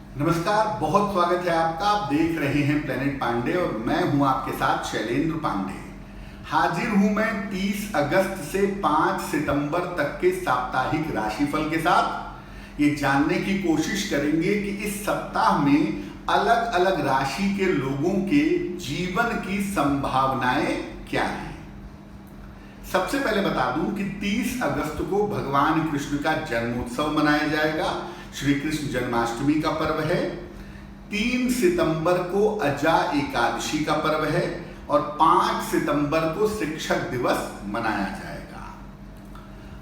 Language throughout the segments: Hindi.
नमस्कार, बहुत स्वागत है आपका। आप देख रहे हैं प्लेनेट पांडे और मैं हूं आपके साथ शैलेंद्र पांडे। हाजिर हूं मैं 30 अगस्त से 5 सितंबर तक के साप्ताहिक राशिफल के साथ। ये जानने की कोशिश करेंगे कि इस सप्ताह में अलग अलग राशि के लोगों के जीवन की संभावनाएं क्या हैं। सबसे पहले बता दूं कि 30 अगस्त को भगवान कृष्ण का जन्मोत्सव मनाया जाएगा। श्री कृष्ण जन्माष्टमी का पर्व है। 3 सितंबर को अजा एकादशी का पर्व है और 5 सितंबर को शिक्षक दिवस मनाया जाएगा।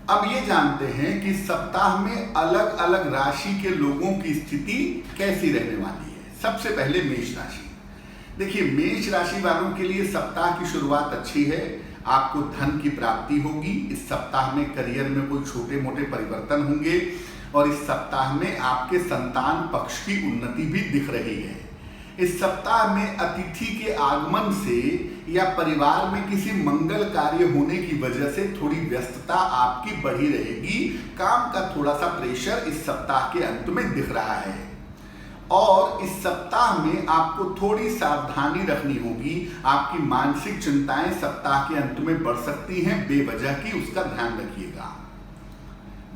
अब ये जानते हैं कि सप्ताह में अलग अलग राशि के लोगों की स्थिति कैसी रहने वाली है। सबसे पहले मेष राशि। देखिए, मेष राशि वालों के लिए सप्ताह की शुरुआत अच्छी है। आपको धन की प्राप्ति होगी। इस सप्ताह में करियर में कोई छोटे मोटे परिवर्तन होंगे और इस सप्ताह में आपके संतान पक्ष की उन्नति भी दिख रही है। इस सप्ताह में अतिथि के आगमन से या परिवार में किसी मंगल कार्य होने की वजह से थोड़ी व्यस्तता आपकी बढ़ी रहेगी। काम का थोड़ा सा प्रेशर इस सप्ताह के अंत में दिख रहा है और इस सप्ताह में आपको थोड़ी सावधानी रखनी होगी। आपकी मानसिक चिंताएं सप्ताह के अंत में बढ़ सकती हैं बेवजह की, उसका ध्यान रखिएगा।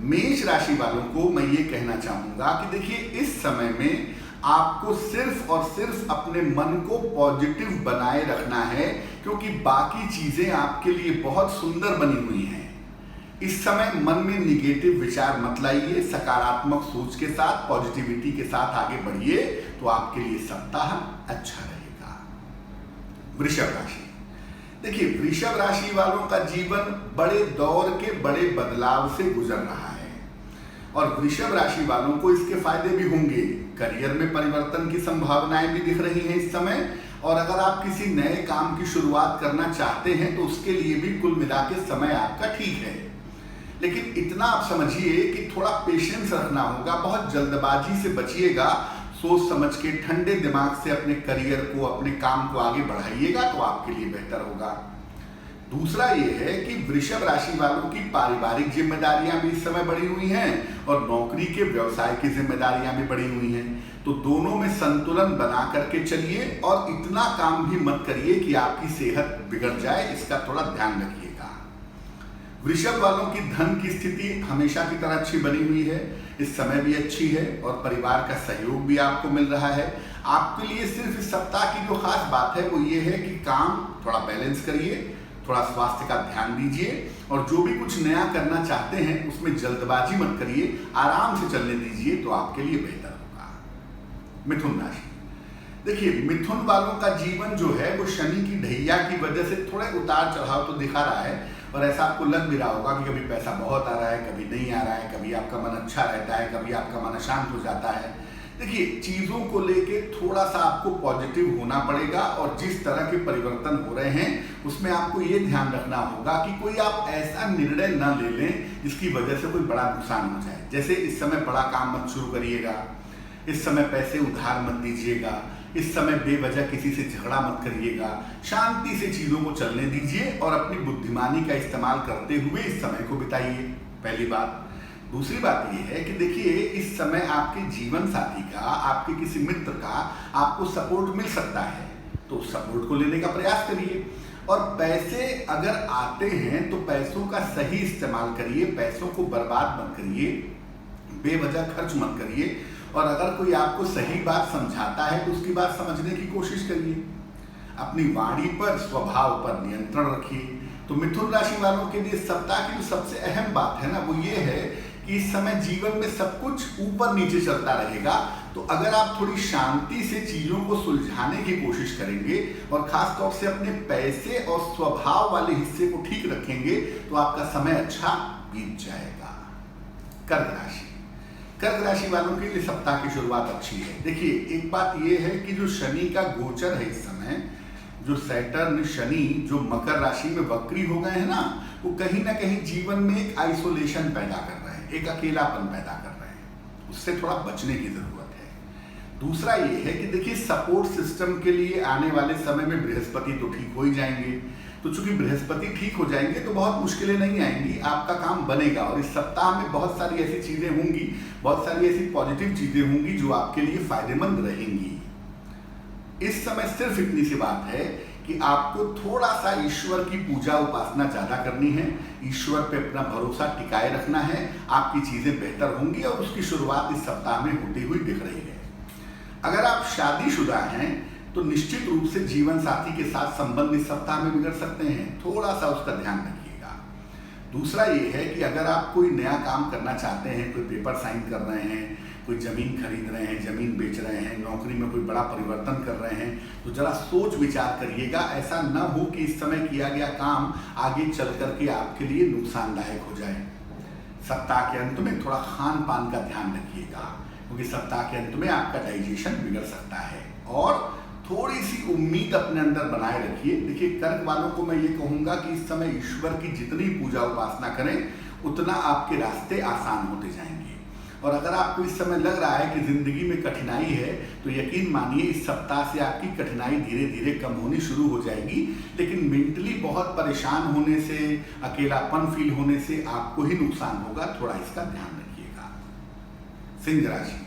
मेष राशि वालों को मैं ये कहना चाहूंगा कि देखिए, इस समय में आपको सिर्फ और सिर्फ अपने मन को पॉजिटिव बनाए रखना है, क्योंकि बाकी चीजें आपके लिए बहुत सुंदर बनी हुई हैं। इस समय मन में निगेटिव विचार मत लाइए। सकारात्मक सोच के साथ, पॉजिटिविटी के साथ आगे बढ़िए तो आपके लिए सप्ताह अच्छा रहेगा। वृषभ राशि। देखिए, वृषभ राशि वालों का जीवन बड़े दौर के बड़े बदलाव से गुजर रहा है और वृषभ राशि वालों को इसके फायदे भी होंगे। करियर में परिवर्तन की संभावनाएं भी दिख रही हैं इस समय, और अगर आप किसी नए काम की शुरुआत करना चाहते हैं तो उसके लिए भी कुल मिला के समय आपका ठीक है। लेकिन इतना आप समझिए कि थोड़ा पेशेंस रखना होगा। बहुत जल्दबाजी से बचिएगा। सोच समझ के ठंडे दिमाग से अपने करियर को, अपने काम को आगे बढ़ाइएगा तो आपके लिए बेहतर होगा। दूसरा ये है कि वृषभ राशि वालों की पारिवारिक जिम्मेदारियां भी इस समय बढ़ी हुई हैं और नौकरी के व्यवसाय की जिम्मेदारियां भी बढ़ी हुई हैं। तो दोनों में संतुलन बना करके चलिए और इतना काम भी मत करिए कि आपकी सेहत बिगड़ जाए, इसका थोड़ा ध्यान रखिएगा। वृषभ वालों की धन की स्थिति हमेशा की तरह अच्छी बनी हुई है। इस समय भी अच्छी है और परिवार का सहयोग भी आपको मिल रहा है। आपके लिए सिर्फ इस सप्ताह की जो खास बात है वो ये है कि काम थोड़ा बैलेंस करिए, थोड़ा स्वास्थ्य का ध्यान दीजिए और जो भी कुछ नया करना चाहते हैं उसमें जल्दबाजी मत करिए, आराम से चलने दीजिए तो आपके लिए बेहतर होगा। मिथुन राशि। देखिए, मिथुन वालों का जीवन जो है वो शनि की ढैया की वजह से थोड़े उतार चढ़ाव तो दिखा रहा है और ऐसा आपको लग भी रहा होगा कि कभी पैसा बहुत आ रहा है, कभी नहीं आ रहा है, कभी आपका मन अच्छा रहता है, कभी आपका मन अशांत हो जाता है। देखिए, चीज़ों को लेके थोड़ा सा आपको पॉजिटिव होना पड़ेगा और जिस तरह के परिवर्तन हो रहे हैं उसमें आपको ये ध्यान रखना होगा कि कोई आप ऐसा निर्णय न ले लें जिसकी वजह से कोई बड़ा नुकसान हो जाए। जैसे इस समय बड़ा काम मत शुरू करिएगा, इस समय पैसे उधार मत दीजिएगा, इस समय बेवजह किसी से झगड़ा मत करिएगा। शांति से चीज़ों को चलने दीजिए और अपनी बुद्धिमानी का इस्तेमाल करते हुए इस समय को बिताइए, पहली बात। दूसरी बात यह है कि देखिए, इस समय आपके जीवन साथी का, आपके किसी मित्र का आपको सपोर्ट मिल सकता है, तो सपोर्ट को लेने का प्रयास करिए। और पैसे अगर आते हैं तो पैसों का सही इस्तेमाल करिए, पैसों को बर्बाद मत करिए, बेवजह खर्च मत करिए। और अगर कोई आपको सही बात समझाता है तो उसकी बात समझने की कोशिश करिए। अपनी वाणी पर, स्वभाव पर नियंत्रण रखिए। तो मिथुन राशि वालों के लिए सप्ताह की जो सबसे अहम बात है ना वो ये है कि इस समय जीवन में सब कुछ ऊपर नीचे चलता रहेगा। तो अगर आप थोड़ी शांति से चीजों को सुलझाने की कोशिश करेंगे और खास तौर से अपने पैसे और स्वभाव वाले हिस्से को ठीक रखेंगे तो आपका समय अच्छा बीत जाएगा। कर्क राशि। कर्क राशि वालों के लिए सप्ताह की शुरुआत अच्छी है। देखिए, एक बात यह है कि जो शनि का गोचर है इस समय, जो सैटर्न शनि जो मकर राशि में वक्री हो गए हैं ना, वो कहीं ना कहीं जीवन में एक आइसोलेशन पैदा कर रहे हैं, एक अकेलापन पैदा कर रहे हैं। उससे थोड़ा बचने की जरूरत है। दूसरा ये है कि देखिए, सपोर्ट सिस्टम के लिए आने वाले समय में बृहस्पति तो ठीक हो ही जाएंगे, तो चूंकि बृहस्पति ठीक हो जाएंगे तो बहुत मुश्किलें नहीं आएंगी, आपका काम बनेगा। और इस सप्ताह में बहुत सारी ऐसी चीजें होंगी, बहुत सारी ऐसी पॉजिटिव चीजें होंगी जो आपके लिए फायदेमंद रहेंगी। इस समय सिर्फ इतनी सी बात है कि आपको थोड़ा सा ईश्वर की पूजा उपासना ज्यादा करनी है, ईश्वर पे अपना भरोसा टिकाए रखना है, आपकी चीजें बेहतर होंगी और उसकी शुरुआत इस सप्ताह में होती हुई दिख रही है। अगर आप शादीशुदा हैं तो निश्चित रूप से जीवन साथी के साथ संबंध इस सप्ताह में बिगड़ सकते हैं, थोड़ा सा उसका ध्यान रखिएगा। दूसरा ये है कि अगर आप कोई नया काम करना चाहते हैं, कोई पेपर साइन कर रहे हैं, कोई जमीन खरीद रहे हैं, जमीन बेच रहे हैं, नौकरी में कोई बड़ा परिवर्तन कर रहे हैं, तो जरा सोच विचार करिएगा। ऐसा न हो कि इस समय किया गया काम आगे चल करके आपके लिए नुकसानदायक हो जाए। सप्ताह के अंत में थोड़ा खान पान का ध्यान रखिएगा, क्योंकि सप्ताह के अंत में आपका डाइजेशन बिगड़ सकता है। और थोड़ी सी उम्मीद अपने अंदर बनाए रखिए। देखिए, कर्क वालों को मैं ये कहूंगा कि इस समय ईश्वर की जितनी पूजा उपासना करें उतना आपके रास्ते आसान होते जाएंगे। और अगर आपको इस समय लग रहा है कि जिंदगी में कठिनाई है तो यकीन मानिए इस सप्ताह से आपकी कठिनाई धीरे धीरे कम होनी शुरू हो जाएगी। लेकिन मेंटली बहुत परेशान होने से, अकेलापन फील होने से आपको ही नुकसान होगा, थोड़ा इसका ध्यान रखिएगा। सिंह राशि,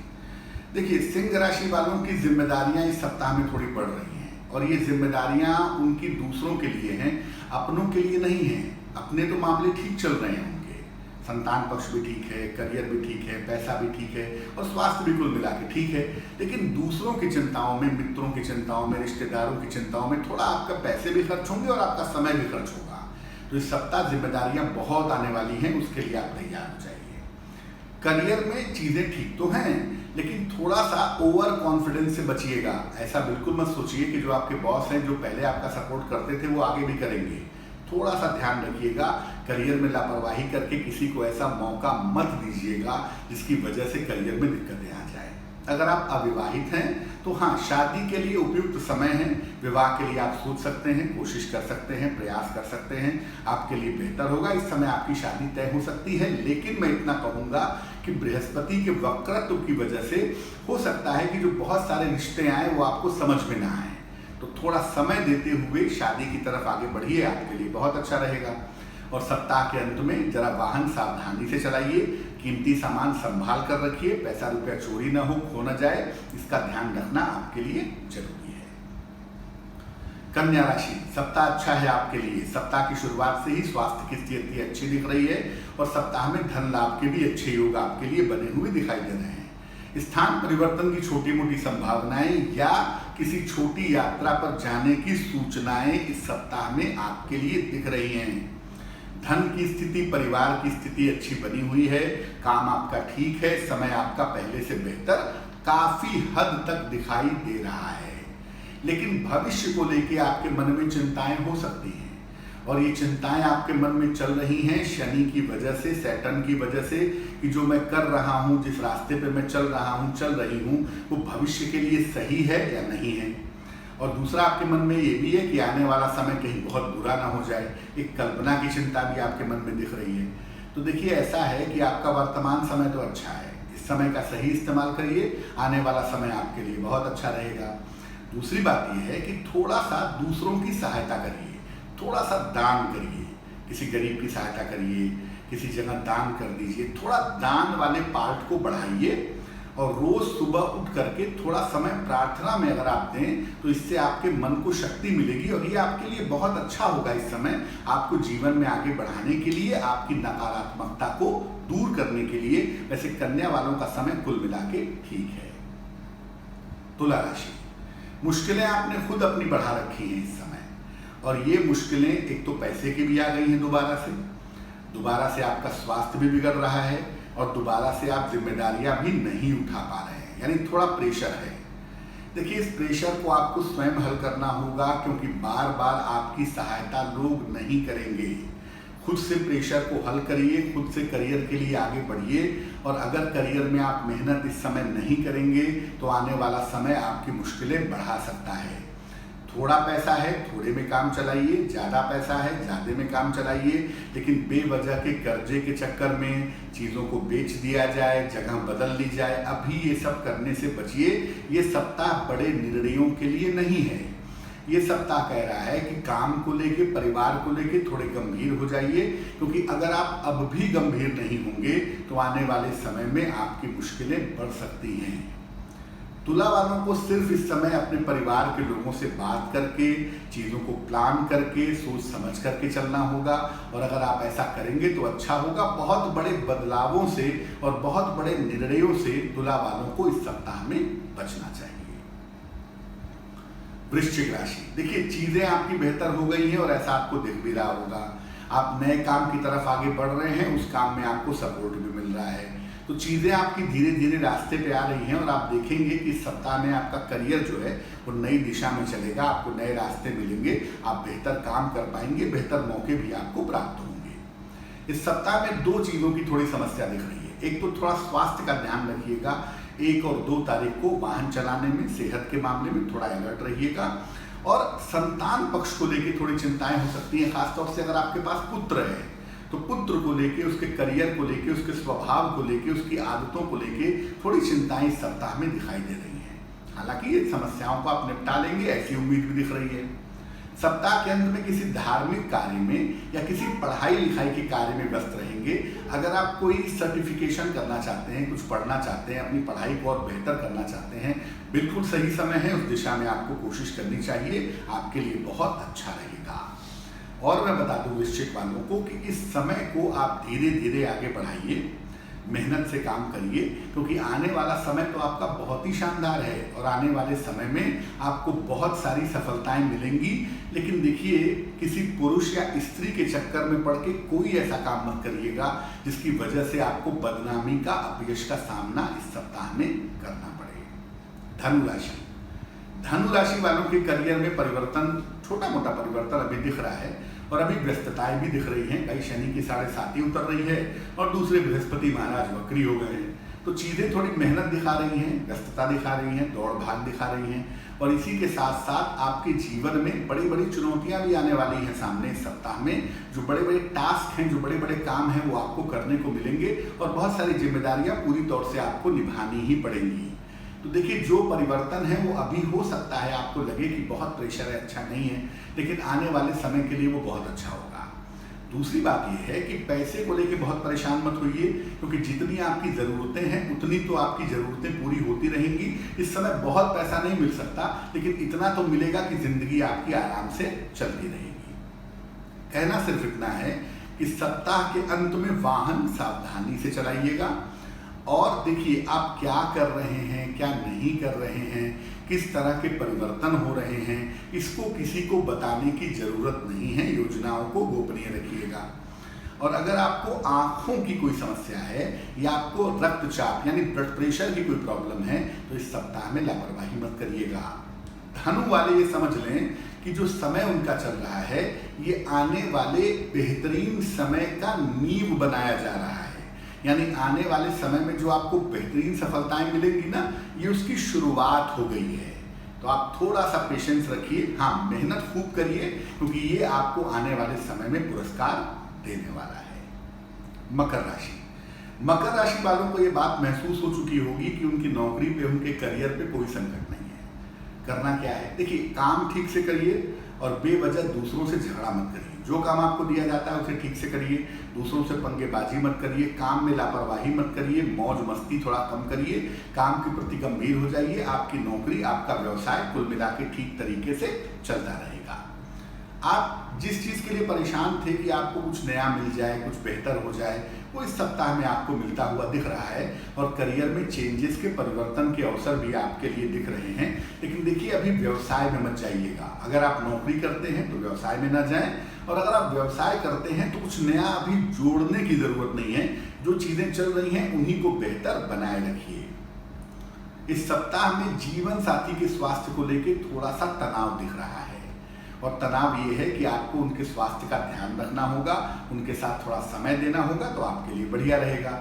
देखिए सिंह राशि वालों की जिम्मेदारियां इस सप्ताह में थोड़ी बढ़ रही हैं और ये जिम्मेदारियां उनकी दूसरों के लिए हैं, अपनों के लिए नहीं है। अपने तो मामले ठीक चल रहे हैं, उनके संतान पक्ष भी ठीक है, करियर भी ठीक है, पैसा भी ठीक है और स्वास्थ्य भी कुल मिला के ठीक है। लेकिन दूसरों की चिंताओं में, मित्रों की चिंताओं में, रिश्तेदारों की चिंताओं में थोड़ा आपका पैसे भी खर्च होंगे और आपका समय भी खर्च होगा। तो इस सप्ताह जिम्मेदारियां बहुत आने वाली हैं, उसके लिए आप तैयार हो जाइए। करियर में चीजें ठीक तो हैं, लेकिन थोड़ा सा ओवर कॉन्फिडेंस से बचिएगा। ऐसा बिल्कुल मत सोचिए कि जो आपके बॉस हैं, जो पहले आपका सपोर्ट करते थे, वो आगे भी करेंगे। थोड़ा सा ध्यान रखिएगा, करियर में लापरवाही करके किसी को ऐसा मौका मत दीजिएगा जिसकी वजह से करियर में दिक्कतें आ जाए। अगर आप अविवाहित हैं तो हाँ, शादी के लिए उपयुक्त समय है। विवाह के लिए आप सोच सकते हैं, कोशिश कर सकते हैं, प्रयास कर सकते हैं, आपके लिए बेहतर होगा। इस समय आपकी शादी तय हो सकती है। लेकिन मैं इतना कहूँगा कि बृहस्पति के वक्रत्व की वजह से हो सकता है कि जो बहुत सारे रिश्ते आए वो आपको समझ में ना आए। तो थोड़ा समय देते हुए शादी की तरफ आगे बढ़िए, आपके लिए बहुत अच्छा रहेगा। और सप्ताह के अंत में जरा वाहन सावधानी से चलाइए, कीमती सामान संभाल कर रखिए, पैसा रुपया चोरी ना हो, खो न जाए, इसका ध्यान रखना आपके लिए जरूरी है। कन्या राशि, सप्ताह अच्छा है आपके लिए। सप्ताह की शुरुआत से ही स्वास्थ्य की स्थिति अच्छी दिख रही है और सप्ताह में धन लाभ के भी अच्छे योग आपके लिए बने हुए दिखाई दे रहे हैं। स्थान परिवर्तन की छोटी मोटी संभावनाएं या किसी छोटी यात्रा पर जाने की सूचनाएं इस सप्ताह में आपके लिए दिख रही हैं। धन की स्थिति, परिवार की स्थिति अच्छी बनी हुई है, काम आपका ठीक है, समय आपका पहले से बेहतर काफी हद तक दिखाई दे रहा है। लेकिन भविष्य को लेकर आपके मन में चिंताएं हो सकती हैं और ये चिंताएं आपके मन में चल रही हैं शनि की वजह से, सैटर्न की वजह से, कि जो मैं कर रहा हूं, जिस रास्ते पे मैं चल रहा हूं, चल रही हूं, वो भविष्य के लिए सही है या नहीं है। और दूसरा आपके मन में ये भी है कि आने वाला समय कहीं बहुत बुरा ना हो जाए। एक कल्पना की चिंता भी आपके मन में दिख रही है। तो देखिए, ऐसा है कि आपका वर्तमान समय तो अच्छा है, इस समय का सही इस्तेमाल करिए, आने वाला समय आपके लिए बहुत अच्छा रहेगा। दूसरी बात यह है कि थोड़ा सा दूसरों की सहायता करिए, थोड़ा सा दान करिए, किसी गरीब की सहायता करिए, किसी जगह दान कर दीजिए, थोड़ा दान वाले पार्ट को बढ़ाइए। और रोज सुबह उठ करके थोड़ा समय प्रार्थना में अगर आप दें तो इससे आपके मन को शक्ति मिलेगी और ये आपके लिए बहुत अच्छा होगा। इस समय आपको जीवन में आगे बढ़ाने के लिए, आपकी नकारात्मकता को दूर करने के लिए। वैसे कन्या वालों का समय कुल मिला के ठीक है। तुला राशि, मुश्किलें आपने खुद अपनी बढ़ा रखी हैं इस समय और ये मुश्किलें एक तो पैसे की भी आ गई हैं, दोबारा से आपका स्वास्थ्य भी बिगड़ रहा है और दोबारा से आप जिम्मेदारियां भी नहीं उठा पा रहे हैं, यानी थोड़ा प्रेशर है। देखिए, इस प्रेशर को आपको स्वयं हल करना होगा, क्योंकि बार बार आपकी सहायता लोग नहीं करेंगे। खुद से प्रेशर को हल करिए, खुद से करियर के लिए आगे बढ़िए। और अगर करियर में आप मेहनत इस समय नहीं करेंगे तो आने वाला समय आपकी मुश्किलें बढ़ा सकता है। थोड़ा पैसा है, थोड़े में काम चलाइए, ज़्यादा पैसा है, ज़्यादा में काम चलाइए। लेकिन बेवजह के कर्जे के चक्कर में चीज़ों को बेच दिया जाए, जगह बदल ली जाए, अभी ये सब करने से बचिए। ये सप्ताह बड़े निर्णयों के लिए नहीं है। ये सप्ताह कह रहा है कि काम को लेके, परिवार को लेके थोड़े गंभीर हो जाइए, क्योंकि अगर आप अब भी गंभीर नहीं होंगे तो आने वाले समय में आपकी मुश्किलें बढ़ सकती हैं। तुला वालों को सिर्फ इस समय अपने परिवार के लोगों से बात करके, चीज़ों को प्लान करके, सोच समझ करके चलना होगा, और अगर आप ऐसा करेंगे तो अच्छा होगा। बहुत बड़े बदलावों से और बहुत बड़े निर्णयों से तुला वालों को इस सप्ताह में बचना चाहिए। वृश्चिक राशि, देखिए चीजें आपकी बेहतर हो गई हैं और ऐसा आपको दिख भी रहा होगा। आप नए काम की तरफ आगे बढ़ रहे हैं, उस काम में आपको सपोर्ट भी मिल रहा है, तो चीजें आपकी धीरे धीरे रास्ते पे आ रही हैं और आप देखेंगे कि इस सप्ताह में आपका करियर जो है वो नई दिशा में चलेगा, आपको नए रास्ते मिलेंगे, आप बेहतर काम कर पाएंगे, बेहतर मौके भी आपको प्राप्त होंगे। इस सप्ताह में दो चीजों की थोड़ी समस्या दिख रही है। एक तो थोड़ा स्वास्थ्य का ध्यान रखिएगा, 1 और 2 तारीख को वाहन चलाने में, सेहत के मामले में थोड़ा अलर्ट रहिएगा, और संतान पक्ष को लेकर थोड़ी चिंताएं हो सकती हैं। खासतौर से अगर आपके पास पुत्र है तो पुत्र को लेके, उसके करियर को लेके, उसके स्वभाव को लेके, उसकी आदतों को लेके थोड़ी चिंताएं इस सप्ताह में दिखाई दे रही हैं। हालांकि ये समस्याओं को आप निपटा लेंगे, ऐसी उम्मीद भी दिख रही है। सप्ताह के अंत में किसी धार्मिक कार्य में या किसी पढ़ाई लिखाई के कार्य में व्यस्त रहेंगे। अगर आप कोई सर्टिफिकेशन करना चाहते हैं, कुछ पढ़ना चाहते हैं, अपनी पढ़ाई को और बेहतर करना चाहते हैं, बिल्कुल सही समय है, उस दिशा में आपको कोशिश करनी चाहिए, आपके लिए बहुत अच्छा रहेगा। और मैं बता दूं वृश्चिक वालों को कि इस समय को आप धीरे धीरे आगे बढ़ाइए, मेहनत से काम करिए, क्योंकि आने वाला समय तो आपका बहुत ही शानदार है और आने वाले समय में आपको बहुत सारी सफलताएं मिलेंगी। लेकिन देखिए, किसी पुरुष या स्त्री के चक्कर में पड़ के कोई ऐसा काम मत करिएगा जिसकी वजह से आपको बदनामी का, अपयश का सामना इस सप्ताह में करना पड़े। धनु राशि, धनु राशि वालों के करियर में परिवर्तन, छोटा मोटा परिवर्तन अभी दिख रहा है और अभी व्यस्तताएं भी दिख रही हैं। कई शनि की 7.5 उतर रही है और दूसरे बृहस्पति महाराज वक्री हो गए हैं, तो चीजें थोड़ी मेहनत दिखा रही हैं, व्यस्तता दिखा रही हैं, दौड़ भाग दिखा रही हैं, और इसी के साथ साथ आपके जीवन में बड़ी बड़ी चुनौतियां भी आने वाली हैं सामने इस सप्ताह में। जो बड़े बड़े टास्क हैं, जो बड़े बड़े काम हैं, वो आपको करने को मिलेंगे और बहुत सारी जिम्मेदारियां पूरी तौर से आपको निभानी ही पड़ेंगी। तो देखिए, जो परिवर्तन है वो अभी हो सकता है आपको लगे कि बहुत प्रेशर है, अच्छा नहीं है, लेकिन आने वाले समय के लिए वो बहुत अच्छा होगा। दूसरी बात यह है कि पैसे को लेके बहुत परेशान मत होइए, क्योंकि जितनी आपकी ज़रूरतें हैं उतनी तो आपकी ज़रूरतें पूरी होती रहेंगी। इस समय बहुत पैसा नहीं मिल सकता, लेकिन इतना तो मिलेगा कि ज़िंदगी आपकी आराम से चलती रहेगी। कहना सिर्फ इतना है कि सप्ताह के अंत में वाहन सावधानी से चलाइएगा, और देखिए आप क्या कर रहे हैं, क्या नहीं कर रहे हैं, किस तरह के परिवर्तन हो रहे हैं, इसको किसी को बताने की जरूरत नहीं है। योजनाओं को गोपनीय रखिएगा। और अगर आपको आंखों की कोई समस्या है या आपको रक्तचाप यानी ब्लड प्रेशर की कोई प्रॉब्लम है, तो इस सप्ताह में लापरवाही मत करिएगा। धनु वाले ये समझ लें कि जो समय उनका चल रहा है, ये आने वाले बेहतरीन समय का नींव बनाया जा रहा है। यानी आने वाले समय में जो आपको बेहतरीन सफलताएं मिलेंगी ना, ये उसकी शुरुआत हो गई है। तो आप थोड़ा सा पेशेंस रखिए, हाँ मेहनत खूब करिए, क्योंकि ये आपको आने वाले समय में पुरस्कार देने वाला है। मकर राशि, मकर राशि वालों को ये बात महसूस हो चुकी होगी कि उनकी नौकरी पे, उनके करियर पे कोई संकट नहीं है। करना क्या है, देखिए काम ठीक से करिए और बेवजह दूसरों से झगड़ा मत करिए। जो काम आपको दिया जाता है उसे ठीक से करिए, दूसरों से पंगेबाजी मत करिए, काम में लापरवाही मत करिए, मौज मस्ती थोड़ा कम करिए, काम के प्रति गंभीर हो जाइए। आपकी नौकरी, आपका व्यवसाय कुल मिला के ठीक तरीके से चलता रहेगा। आप जिस चीज़ के लिए परेशान थे कि आपको कुछ नया मिल जाए, कुछ बेहतर हो जाए, वो इस सप्ताह में आपको मिलता हुआ दिख रहा है, और करियर में चेंजेस के, परिवर्तन के अवसर भी आपके लिए दिख रहे हैं। लेकिन देखिए, अभी व्यवसाय में मत जाइएगा। अगर आप नौकरी करते हैं तो व्यवसाय में ना जाएं, और अगर आप व्यवसाय करते हैं तो कुछ नया अभी जोड़ने की जरूरत नहीं है। जो चीजें चल रही हैं उन्हीं को बेहतर बनाए रखिए। इस सप्ताह में जीवन साथी के स्वास्थ्य को लेकर थोड़ा सा तनाव दिख रहा है, और तनाव ये है कि आपको उनके स्वास्थ्य का ध्यान रखना होगा, उनके साथ थोड़ा समय देना होगा, तो आपके लिए बढ़िया रहेगा।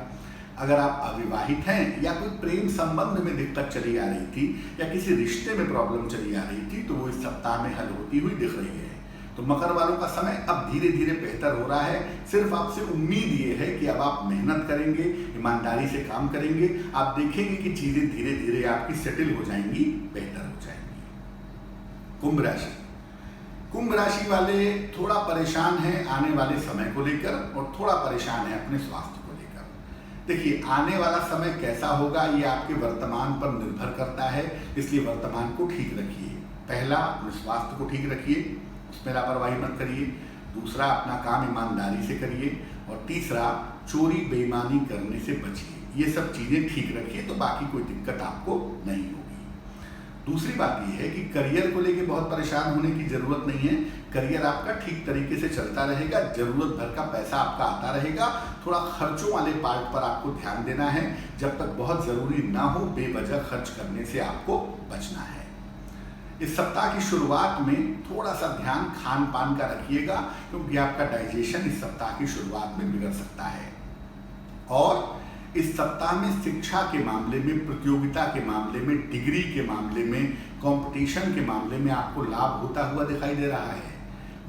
अगर आप अविवाहित हैं या कोई प्रेम संबंध में दिक्कत चली आ रही थी या किसी रिश्ते में प्रॉब्लम चली आ रही थी, तो वो इस सप्ताह में हल होती हुई दिख रही है। तो मकर वालों का समय अब धीरे धीरे बेहतर हो रहा है। सिर्फ आपसे उम्मीद ये है कि अब आप मेहनत करेंगे, ईमानदारी से काम करेंगे, आप देखेंगे कि चीजें धीरे धीरे आपकी सेटल हो जाएंगी, बेहतर हो जाएंगी। कुंभ राशि, कुंभ राशि वाले थोड़ा परेशान हैं आने वाले समय को लेकर और थोड़ा परेशान है अपने स्वास्थ्य को लेकर। देखिए, आने वाला समय कैसा होगा ये आपके वर्तमान पर निर्भर करता है, इसलिए वर्तमान को ठीक रखिए। पहला, अपने स्वास्थ्य को ठीक रखिए, उसमें लापरवाही मत करिए। दूसरा, अपना काम ईमानदारी से करिए। और तीसरा, चोरी बेईमानी करने से बचिए। ये सब चीज़ें ठीक रखिए तो बाकी कोई दिक्कत आपको नहीं होगी। दूसरी बात यह है कि करियर को लेके बहुत परेशान होने की ज़रूरत नहीं है। करियर आपका ठीक तरीके से चलता रहेगा, ज़रूरत भर का पैसा आपका आता रहेगा। थोड़ा खर्चों वाले पार्ट पर आपको ध्यान देना है। जब तक बहुत ज़रूरी ना हो, बेवजह खर्च करने से आपको बचना है। इस सप्ताह की शुरुआत में थोड़ा सा ध्यान खान पान का रखिएगा, क्योंकि आपका डाइजेशन इस सप्ताह की शुरुआत में बिगड़ सकता है। और इस सप्ताह में शिक्षा के मामले में, प्रतियोगिता के मामले में, डिग्री के मामले में, कंपटीशन के मामले में आपको लाभ होता हुआ दिखाई दे रहा है।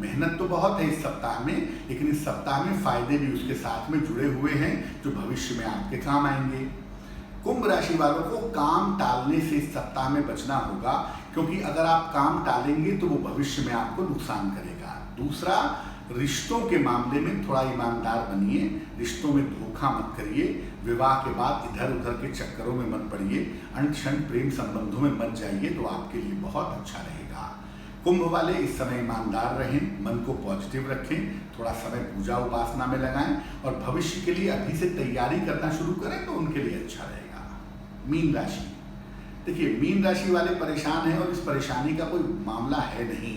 मेहनत तो बहुत है इस सप्ताह में, लेकिन इस सप्ताह में फायदे भी उसके साथ में जुड़े हुए हैं जो भविष्य में आपके काम आएंगे। कुंभ राशि वालों को काम टालने से इस सप्ताह में बचना होगा, क्योंकि अगर आप काम टालेंगे तो वो भविष्य में आपको नुकसान करेगा। दूसरा, रिश्तों के मामले में थोड़ा ईमानदार बनिए, रिश्तों में धोखा मत करिए, विवाह के बाद इधर उधर के चक्करों में मत पड़िए, अंट-शंट प्रेम संबंधों में मत जाइए, तो आपके लिए बहुत अच्छा रहेगा। कुंभ वाले इस समय ईमानदार रहें, मन को पॉजिटिव रखें, थोड़ा समय पूजा उपासना में लगाएं और भविष्य के लिए अभी से तैयारी करना शुरू करें तो उनके लिए अच्छा रहेगा। मीन राशि, देखिए, मीन राशि वाले परेशान हैं और इस परेशानी का कोई मामला है नहीं,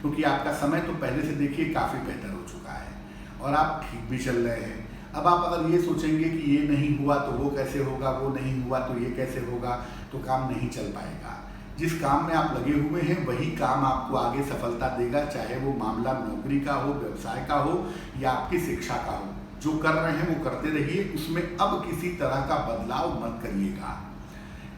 क्योंकि आपका समय तो पहले से देखिए काफ़ी बेहतर हो चुका है और आप ठीक भी चल रहे हैं। अब आप अगर ये सोचेंगे कि ये नहीं हुआ तो वो कैसे होगा, वो नहीं हुआ तो ये कैसे होगा, तो काम नहीं चल पाएगा। जिस काम में आप लगे हुए हैं वही काम आपको आगे सफलता देगा, चाहे वो मामला नौकरी का हो, व्यवसाय का हो या आपकी शिक्षा का हो। जो कर रहे हैं वो करते रहिए, उसमें अब किसी तरह का बदलाव मत करिएगा।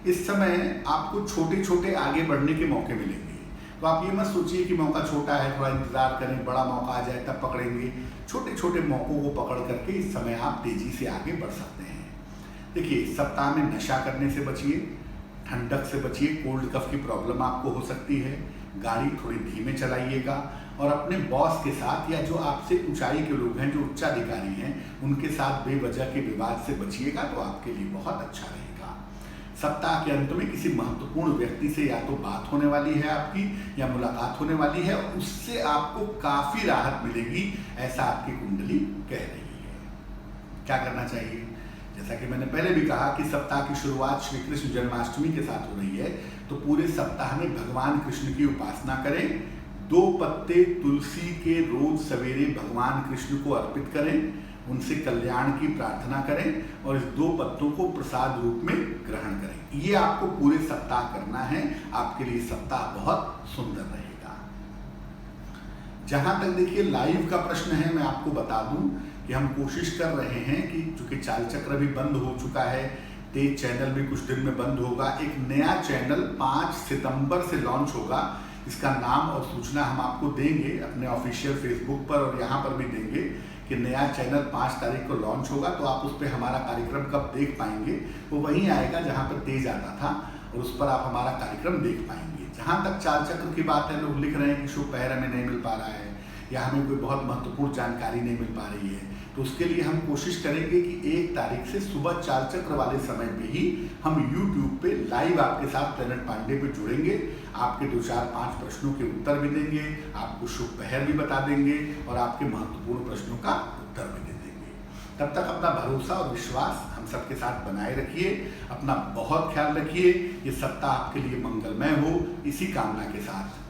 इस समय आपको छोटे छोटे आगे बढ़ने के मौके मिलेंगे, तो आप ये मत सोचिए कि मौका छोटा है, थोड़ा इंतजार करें, बड़ा मौका आ जाए तब पकड़ेंगे। छोटे छोटे मौकों को पकड़ करके इस समय आप तेजी से आगे बढ़ सकते हैं। देखिए, सप्ताह में नशा करने से बचिए, ठंडक से बचिए, कोल्ड कफ की प्रॉब्लम आपको हो सकती है। गाड़ी थोड़ी धीमे चलाइएगा और अपने बॉस के साथ या जो आपसे ऊंचाई के लोग हैं, जो उच्चाधिकारी हैं, उनके साथ बेवजह के विवाद से बचिएगा तो आपके लिए बहुत अच्छा रहेगा। सप्ताह के अंत में किसी महत्वपूर्ण व्यक्ति से या तो बात होने वाली है आपकी या मुलाकात होने वाली है, उससे आपको काफ़ी राहत मिलेगी, ऐसा आपकी कुंडली कह रही है। क्या करना चाहिए? जैसा कि मैंने पहले भी कहा कि सप्ताह की शुरुआत श्री कृष्ण जन्माष्टमी के साथ हो रही है, तो पूरे सप्ताह में भगवान कृष्ण की उपासना करें। 2 पत्ते तुलसी के रोज सवेरे भगवान कृष्ण को अर्पित करें, उनसे कल्याण की प्रार्थना करें और इस 2 पत्तों को प्रसाद रूप में ग्रहण करें। ये आपको पूरे सप्ताह करना है, आपके लिए सप्ताह बहुत सुंदर रहेगा। जहां तक देखिए लाइव का प्रश्न है, मैं आपको बता दूं कि हम कोशिश कर रहे हैं कि चूंकि चाल चक्र भी बंद हो चुका है, तेज चैनल भी कुछ दिन में बंद होगा, एक नया चैनल 5 सितंबर से लॉन्च होगा। इसका नाम और सूचना हम आपको देंगे अपने ऑफिशियल फेसबुक पर और यहाँ पर भी देंगे कि नया चैनल 5 तारीख को लॉन्च होगा। तो आप उस पर हमारा कार्यक्रम कब देख पाएंगे, वो वहीं आएगा जहाँ पर तेज आता था और उस पर आप हमारा कार्यक्रम देख पाएंगे। जहाँ तक चाल चक्र की बात है, लोग लिख रहे हैं कि शुभ पहर हमें नहीं मिल पा रहा है या हमें कोई बहुत महत्वपूर्ण जानकारी नहीं मिल पा रही है, तो उसके लिए हम कोशिश करेंगे कि 1 तारीख से सुबह चाल चक्र वाले समय पे ही हम YouTube पे लाइव आपके साथ प्लेनेट पांडे पे जुड़ेंगे। आपके 2, 4, 5 प्रश्नों के उत्तर भी देंगे, आपको शुभ पहर भी बता देंगे और आपके महत्वपूर्ण प्रश्नों का उत्तर भी दे देंगे। तब तक अपना भरोसा और विश्वास हम सबके साथ बनाए रखिए, अपना बहुत ख्याल रखिए। ये सप्ताह आपके लिए मंगलमय हो, इसी कामना के साथ